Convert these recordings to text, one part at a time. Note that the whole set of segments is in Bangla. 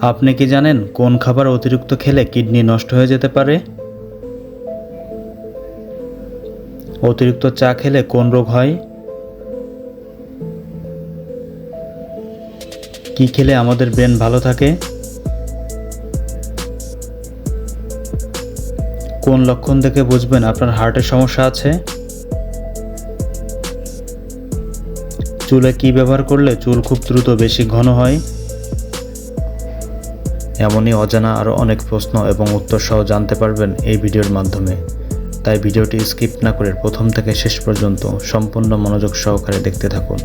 আপনি কি জানেন কোন খাবার অতিরিক্ত খেলে কিডনি নষ্ট হয়ে যেতে পারে? অতিরিক্ত চা খেলে কোন রোগ হয়? কি খেলে আমাদের ব্রেন ভালো থাকে? কোন লক্ষণ দেখে বুঝবেন আপনার হার্টের সমস্যা আছে? চুলে কি ব্যবহার করলে চুল খুব দ্রুত বেশি ঘন হয়? এমনই অজানা আরও অনেক প্রশ্ন এবং উত্তর সহ জানতে পারবেন এই ভিডিওর মাধ্যমে। তাই ভিডিওটি স্কিপ না করে প্রথম থেকে শেষ পর্যন্ত সম্পূর্ণ মনোযোগ সহকারে দেখতে থাকুন।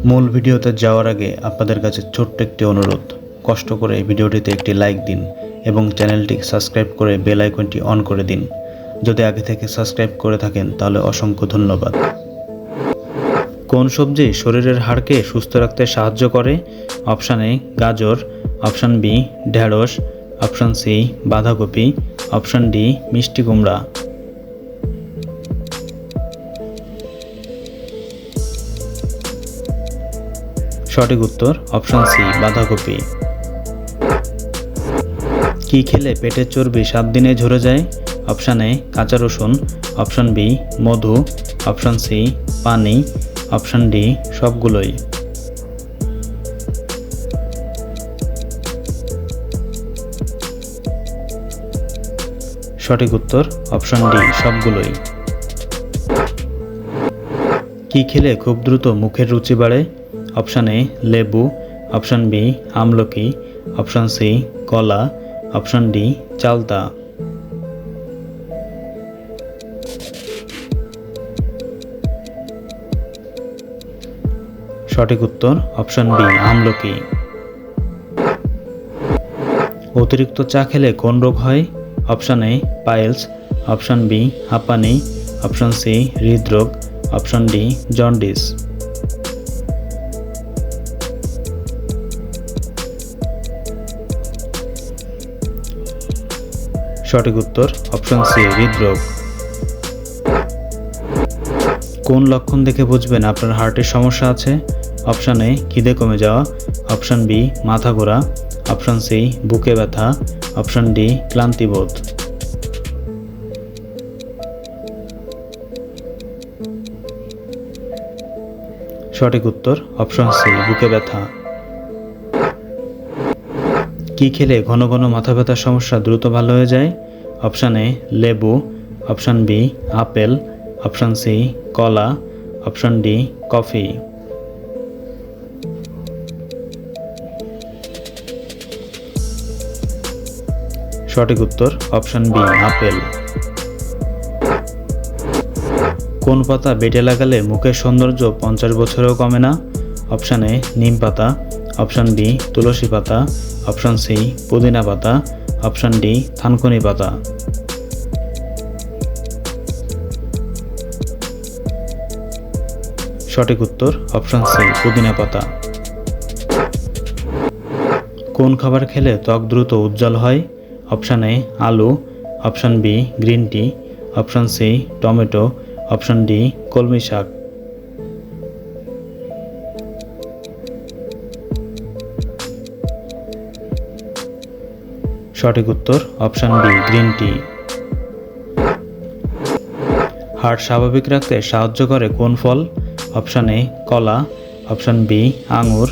মূল ভিডিওতে যাওয়ার আগে আপনাদের কাছে ছোট্ট একটি অনুরোধ, কষ্ট করে এই ভিডিওটিতে একটি লাইক দিন এবং চ্যানেলটি সাবস্ক্রাইব করে বেল আইকনটি অন করে দিন। যদি আগে থেকে সাবস্ক্রাইব করে থাকেন তাহলে অসংখ্য ধন্যবাদ। কোন সবজি শরীরের হাড়কে সুস্থ রাখতে সাহায্য করে? অপশান এ গাজর, অপশান বি ঢেঁড়স, অপশান সি বাঁধাকপি, অপশান ডি মিষ্টি কুমড়া। সঠিক উত্তর অপশান সি বাঁধাকপি। কি খেলে পেটের চর্বি 7 দিনে ঝরে যায়? অপশান এ কাঁচা রসুন, অপশান বি মধু, অপশান সি পানি, অপশান ডি সবগুলোই। সঠিক উত্তর অপশান ডি সবগুলোই। কি খেলে খুব দ্রুত মুখের রুচি বাড়ে? অপশান এ লেবু, অপশান বি আমলকি, অপশান সি কলা, অপশান ডি চালতা। সঠিক উত্তর অপশান বি আমলকি। অতিরিক্ত চা খেলে কোন রোগ হয়? Option A piles, option B হাঁপানি, অপশান সি হৃদরোগ, অপশান ডি জন্ডিস। সঠিক উত্তর অপশান সি হৃদরোগ। কোন লক্ষণ দেখে বুঝবেন আপনার হার্টের সমস্যা আছে? অপশান এ খিদে কমে যাওয়া, অপশান বি মাথা ঘোরা, অপশান সি বুকে ব্যথা, অপশান ডি ক্লান্তিবোধ। সঠিক উত্তর অপশান সি বুকে ব্যথা। কি খেলে ঘন ঘন মাথা ব্যথার সমস্যা দ্রুত ভালো হয়ে যায়? অপশান এ লেবু, option B apple, option C কলা, অপশান ডি কফি। সঠিক উত্তর অপশান বি আপেল। কোন পাতা বেটে লাগালে মুখের সৌন্দর্য 50 বছরেও কমে না? অপশান এ নিম পাতা, অপশান বি তুলসী পাতা, অপশান সি পুদিনা পাতা, অপশান ডি থানকুনি পাতা। সঠিক উত্তর অপশান সি পুদিনা পাতা। কোন খাবার খেলে ত্বক দ্রুত উজ্জ্বল হয়? অপশান এ আলু, option B green tea, option C tomato, option D কলমি শাক। সঠিক উত্তর অপশান বি গ্রিন টি। হার্ট স্বাভাবিক রাখতে সাহায্য করে কোন ফল? অপশান এ কলা, অপশান বি আঙুর,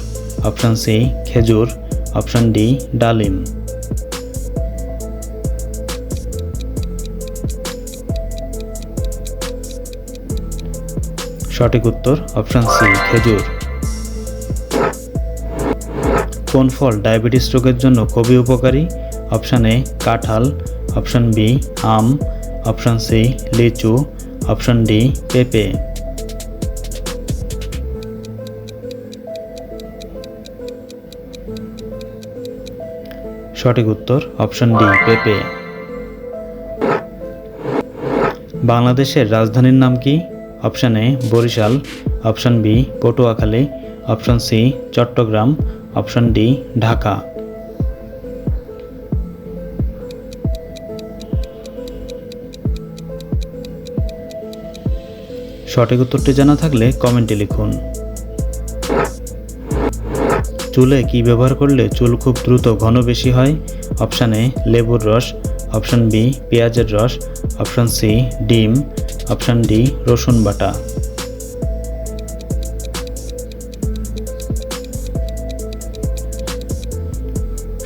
অপশান সি খেজুর, অপশান ডি ডালিম। সঠিক উত্তর অপশান সি খেজুর। কোন ফল ডায়াবেটিস রোগের জন্য খুবই উপকারী? অপশান এ কাঁঠাল, অপশান বি আম, অপশান সি লিচু, অপশান ডি পেঁপে। সঠিক উত্তর অপশান ডি পেঁপে। বাংলাদেশের রাজধানীর নাম কি? Option A Barishal, option B Patuakhali, option C Chittagong, option D Dhaka. সঠিক উত্তরটি জানা থাকলে কমেন্টে লিখুন। চুলে কি ব্যবহার করলে চুল খুব দ্রুত ঘন বেশি হয়? অপশান এ লেবুর রস, অপশান বি পেঁয়াজের রস, অপশান সি ডিম, অপশান ডি রসুন বাটা।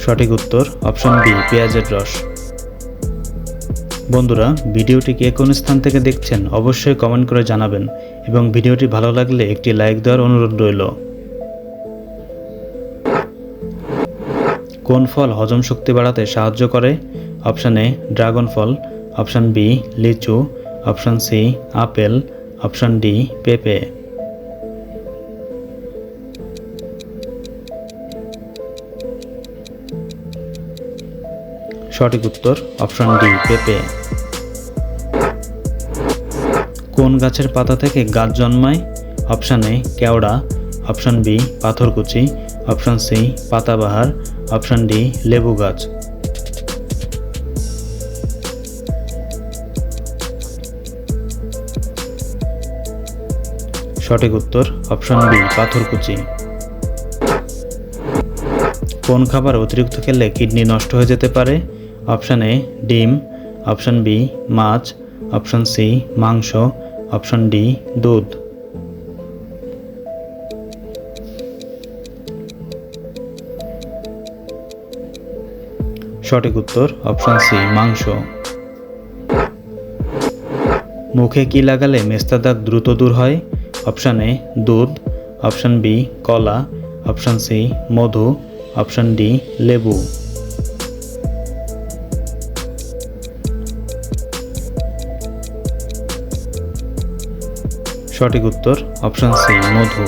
সঠিক উত্তর অপশান বি পেঁয়াজের রস। বন্ধুরা, ভিডিওটি কে কোন স্থান থেকে দেখছেন অবশ্যই কমেন্ট করে জানাবেন এবং ভিডিওটি ভালো লাগলে একটি লাইক দেওয়ার অনুরোধ রইল। কোন ফল হজম শক্তি বাড়াতে সাহায্য করে? অপশান এ ড্রাগন ফল, অপশান বি লিচু, option C apple, option D পেঁপে। সঠিক উত্তর অপশান ডি পেঁপে। কোন গাছের পাতা থেকে গাছ জন্মায়? অপশান এ কেওড়া, অপশান বি পাথরকুচি, অপশান সি পাতাবাহার, অপশান ডি লেবু গাছ। সঠিক উত্তর অপশান বি পাথরকুচি। কোন খাবার অতিরিক্ত খেলে কিডনি নষ্ট হয়ে যেতে পারে? অপশান এ ডিম, অপশান বি মাছ, অপশান সি মাংস, অপশান ডি দুধ। সঠিক উত্তর অপশান সি মাংস। মুখে কি লাগালে মেস্তা দাগ দ্রুত দূর হয়? অপশান এ দুধ, অপশান বি কলা, অপশান সি মধু, অপশান ডি লেবু। সঠিক উত্তর অপশান সি মধু।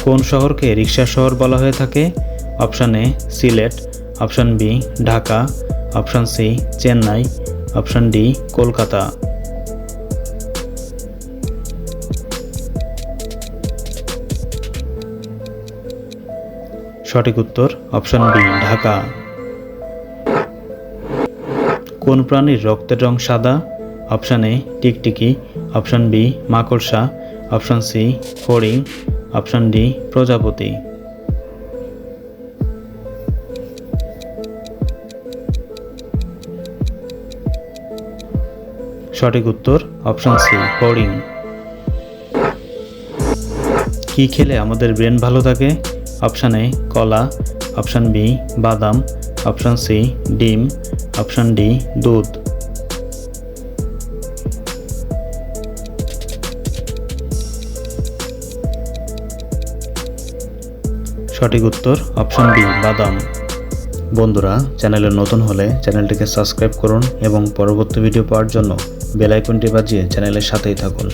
কোন শহরকে রিকশা শহর বলা হয়ে থাকে? Option A Sylhet, option B Dhaka, option C Chennai, option D Kolkata. সঠিক উত্তর অপশান বি ঢাকা। কোন প্রাণীর রক্তের রং সাদা? অপশান এ টিকটিকি, অপশান বি মাকড়সা, অপশান সি ফড়িং, অপশান ডি প্রজাপতি। সঠিক উত্তর অপশান সি ফড়িং। কি খেলে আমাদের ব্রেন ভালো থাকে? অপশান এ কলা, অপশান বি বাদাম, অপশান সি ডিম, অপশান ডি দুধ। সঠিক উত্তর অপশান বি বাদাম। বন্ধুরা, চ্যানেলে নতুন হলে চ্যানেলটিকে সাবস্ক্রাইব করুন এবং পরবর্তী ভিডিও পাওয়ার জন্য বেল আইকনটি বাজিয়ে চ্যানেলের সাথেই থাকুন।